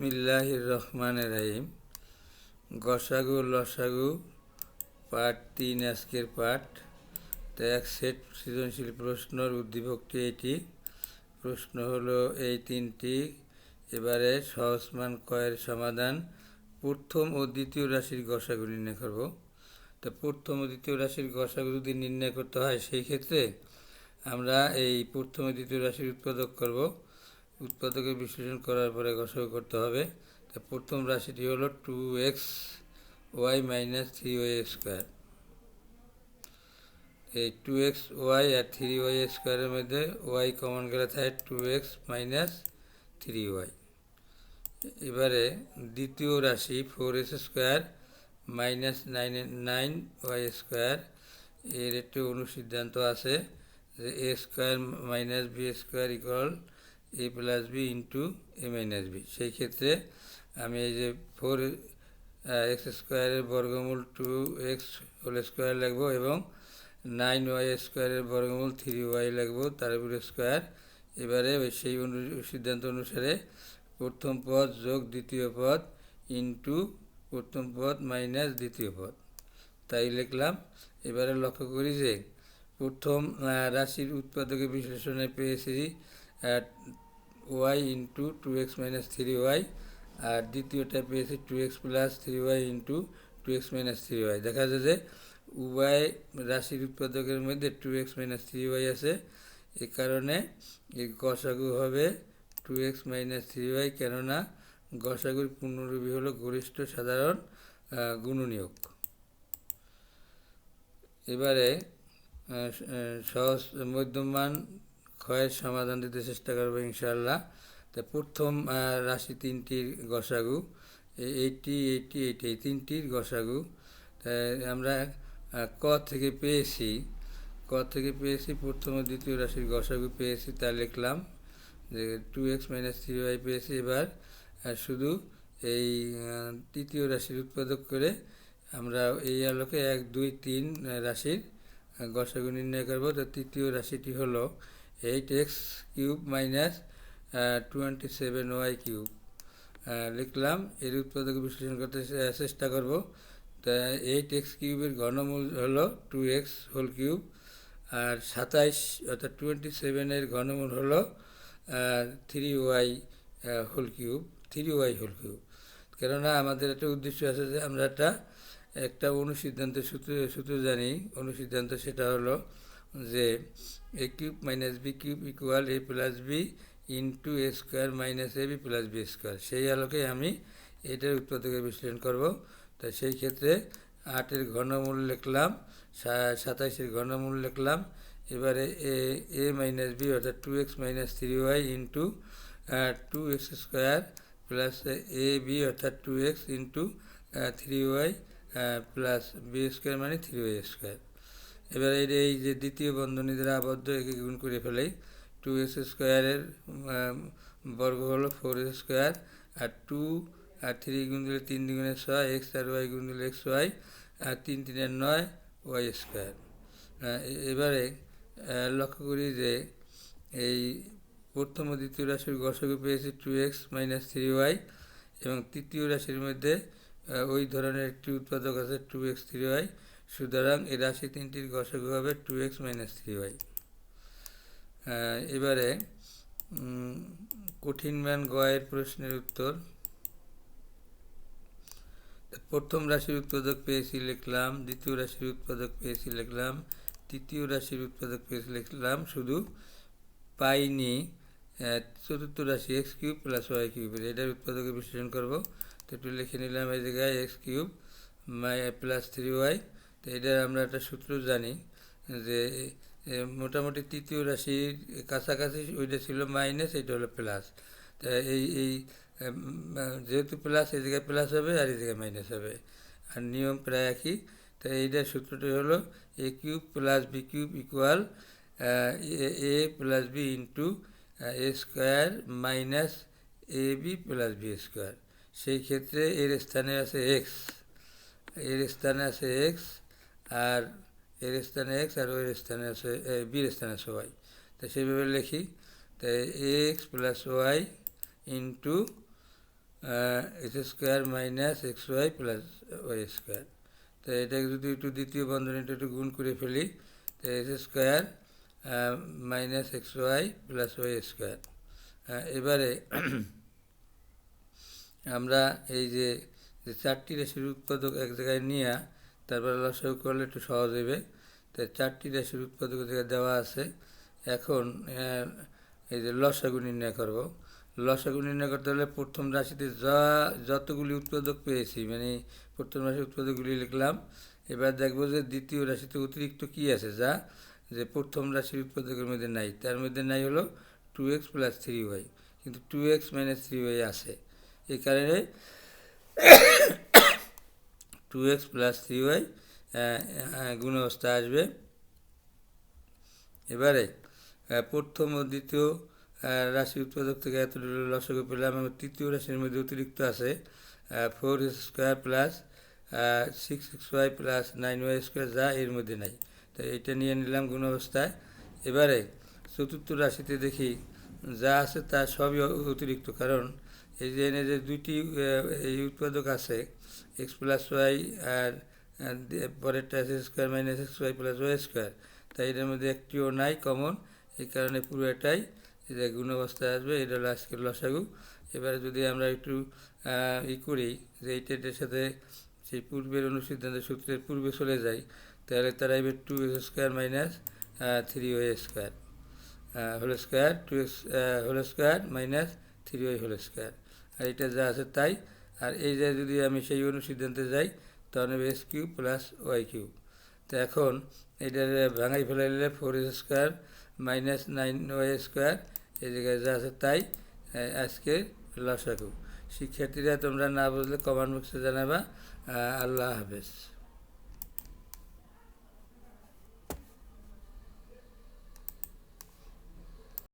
বিসমিল্লাহির রহমানির রহিম। গসাগু লসাগু পার্ট 3 আজকের পাঠ। তো এক সেট সৃজনশীল প্রশ্নর উদ্দীপকটি এটি। প্রশ্ন হলো এই তিনটি। এবারে সহজ মান কয়ের সমাধান। প্রথম ও দ্বিতীয় রাশির গসাগু নির্ণয় করব। তো প্রথম ও দ্বিতীয় রাশির গসাগু যদি নির্ণয় করতে হয় সেই ক্ষেত্রে আমরা এই প্রথম ও দ্বিতীয় রাশির উৎপাদক করব। উৎপাদকের বিশ্লেষণ করার পরে গসাগু করতে হবে। তো প্রথম রাশিটি হলো 2xy মাইনাস 3y স্কোয়ার। এই 2xy আর 3y স্কোয়ারের মধ্যে y কমন গেলে থাকে 2x মাইনাস 3y। এবারে দ্বিতীয় রাশি 4s square minus 9y square. এর একটি অনুসিদ্ধান্ত আছে যে a square minus b square equal a plus B into A minus B. সেই ক্ষেত্রে আমি এই যে 4x স্কোয়ারের বর্গমূল 2x হোল স্কোয়ার লিখব এবং 9y স্কোয়ারের বর্গমূল 3y লিখব তার উপরে স্কোয়ার। এবারে সেই সিদ্ধান্ত অনুসারে প্রথম পদ যোগ দ্বিতীয় পদ ইন্টু প্রথম পদ মাইনাস দ্বিতীয় পদ তাই লিখলাম। এবারে লক্ষ্য করি যে প্রথম রাশির উৎপাদকের বিশ্লেষণে পেয়েছি y into 2x minus 3y, আর দ্বিতীয়টা পেয়েছি 2x plus 3y into 2x minus 3y। দেখা যায় যে উভয় রাশির উৎপাদকের মধ্যে 2x মাইনাস 3y আছে। এ কারণে এই গসাগু হবে 2x মাইনাস 3y, কেননা গসাগুর পূর্ণরূপী হলো গরিষ্ঠ সাধারণ গুণনীয়ক। এবারে সহজ মধ্যমান ক্ষয়ের সমাধান দিতে চেষ্টা করবো ইনশাআল্লাহ। তা প্রথম রাশি তিনটির গসাগু এইটি এই তিনটির গসাগু আমরা ক থেকে পেয়েছি প্রথম ও দ্বিতীয় রাশির গসাগু পেয়েছি তা লিখলাম যে 2x মাইনাস 3y পেয়েছি। এবার শুধু এই তৃতীয় রাশির উৎপাদক করে আমরা এই আলোকে 1 2 3 রাশির গসাগু নির্ণয় করব। তো তৃতীয় রাশিটি হলো 8x cube minus 27y cube লিখলাম। এর উৎপাদক বিশ্লেষণ করতে চেষ্টা করব। তা 8x কিউবের ঘনমূল হলো 2x হোল কিউব, আর 27 অর্থাৎ 27-এর ঘনমূল হলো 3y হোল কিউব। কেননা আমাদের একটা উদ্দেশ্য আছে যে আমরা একটা অনুসিদ্ধান্তের সূত্র জানি। অনুসিদ্ধান্ত সেটা হলো যে A cube minus B cube equal A plus B into A square minus A B plus B square. সেই আলোকে আমি এটার উৎপাদকের বিশ্লেষণ করব। তাই সেই ক্ষেত্রে 8-এর ঘনমূল লিখলাম, 27-এর ঘনমূল লিখলাম। এবারে এ মাইনাস বি অর্থাৎ 2x minus 3y into 2x square plus A B অর্থাৎ 2x into 3y plus B square মানে 3y স্কোয়ার। এবার এই যে দ্বিতীয় বন্ধনী দ্বারা আবদ্ধ একে গুণ করে ফেলাই। 2x স্কোয়ারের বর্গ হলো 4x স্কোয়ার, আর 2 আর 3 গুণ দিলে 3 দুগুণে 6, x আর y গুণ দিলে xy, আর 3 3 9 y স্কোয়ার। এবারে লক্ষ্য করি যে এই প্রথম ও দ্বিতীয় রাশির গসাগু পেয়েছি 2x মাইনাস 3y, এবং তৃতীয় রাশির মধ্যে ওই ধরনের একটি উৎপাদক আছে 2x 3y। সুতরাং এই রাশি তিনটির গসাগু হবে 2x মাইনাস 3y। এবারে কঠিন মান গয়ের প্রশ্নের উত্তর। প্রথম রাশির উৎপাদক পেয়েছি লিখলাম, দ্বিতীয় রাশির উৎপাদক পেয়েছি লিখলাম, তৃতীয় রাশির উৎপাদক পেয়েছি লিখলাম, শুধু পাইনি চতুর্থ রাশি এক্স কিউব প্লাস ওয়াই কিউবের। এটার উৎপাদকের বিশ্লেষণ করব। তো একটু লিখে নিলাম এই জায়গায় এক্স কিউব প্লাস 3y। তো এটার আমরা একটা সূত্র জানি যে মোটামুটি তৃতীয় রাশির কাছাকাছি ওইটা ছিল মাইনাস, এটা হলো প্লাস। তা এই যেহেতু প্লাস এই জায়গায় প্লাস হবে আর এই জায়গায় মাইনাস হবে, আর নিয়ম প্রায় একই। তাই এইটার সূত্রটি হলো A cube plus B cube equal A plus B into A square minus A B plus B square. সেই ক্ষেত্রে এর স্থানে আছে এক্স, আর এর স্থানে এক্স, আর ওর স্থানে আছে বির স্থানে আছে ওয়াই। তো সেইভাবে লিখি। তাই X plus Y into X square minus X Y plus Y square. তো এটাকে যদি একটু দ্বিতীয় বন্ধনীটা একটু গুণ করে ফেলি, তো X square minus X Y plus Y square. এবারে আমরা এই যে চারটি রাশির উৎপাদক এক জায়গায় নিয়ে তারপরে লসাগু করলে একটু সহজ হবে। তো চারটি রাশির উৎপাদক জায়গায় দেওয়া আছে। এখন এই যে লসাগু নির্ণয় করব। লসাগু নির্ণয় করতে হলে প্রথম রাশিতে যতগুলি উৎপাদক পেয়েছি, মানে প্রথম রাশির উৎপাদকগুলি লিখলাম। এবার দেখব যে দ্বিতীয় রাশিতে অতিরিক্ত কী আছে, যা যে প্রথম রাশির উৎপাদকের মধ্যে নাই। তার মধ্যে নাই হলো 2x প্লাস 3y, কিন্তু 2x মাইনাস 3y আছে। এই কারণে 2x প্লাস 3y গুণ অবস্থা আসবে। এবারে প্রথম ও দ্বিতীয় রাশি উৎপাদক থেকে এতটুকু লসাগু পেলাম, এবং তৃতীয় রাশির মধ্যে অতিরিক্ত আছে 4x square plus 6xy plus 9y square, যা এর মধ্যে নাই। তো এটা নিয়ে নিলাম গুণ অবস্থায়। এবারে চতুর্থ রাশিতে দেখি যা আছে তা সবই অতিরিক্ত, কারণ এই যে এনে যে দুইটি এই উৎপাদক আছে এক্স প্লাস ওয়াই আর পরেরটা আছে square minus X Y plus Y square, তাই এটার মধ্যে একটিও নাই কমন। এই কারণে পুরোটাই যে গুণ অবস্থায় আসবে। এটা হলো আজকের লসাগু। এবারে যদি আমরা একটু করি যে এইটার সাথে সেই পূর্বের অনুসিদ্ধান্ত সূত্রের পূর্বে চলে যাই, তাহলে তারা এবার 2x square minus 3y square whole square 2x whole square minus 3y whole square, আর এটা যা আছে তাই। আর এই যে যদি আমি সেই অনুসিদ্ধান্তে যাই তাহলে X cube plus Y cube. তো এখন এটা ভাঙাই ফেলাইলে 4x square minus 9y square, এই জায়গায় যা আছে তাই আজকে লসাগু। শিক্ষার্থীরা তোমরা না বুঝলে কমেন্ট বক্সে জানাবা। আল্লাহ হাফেজ।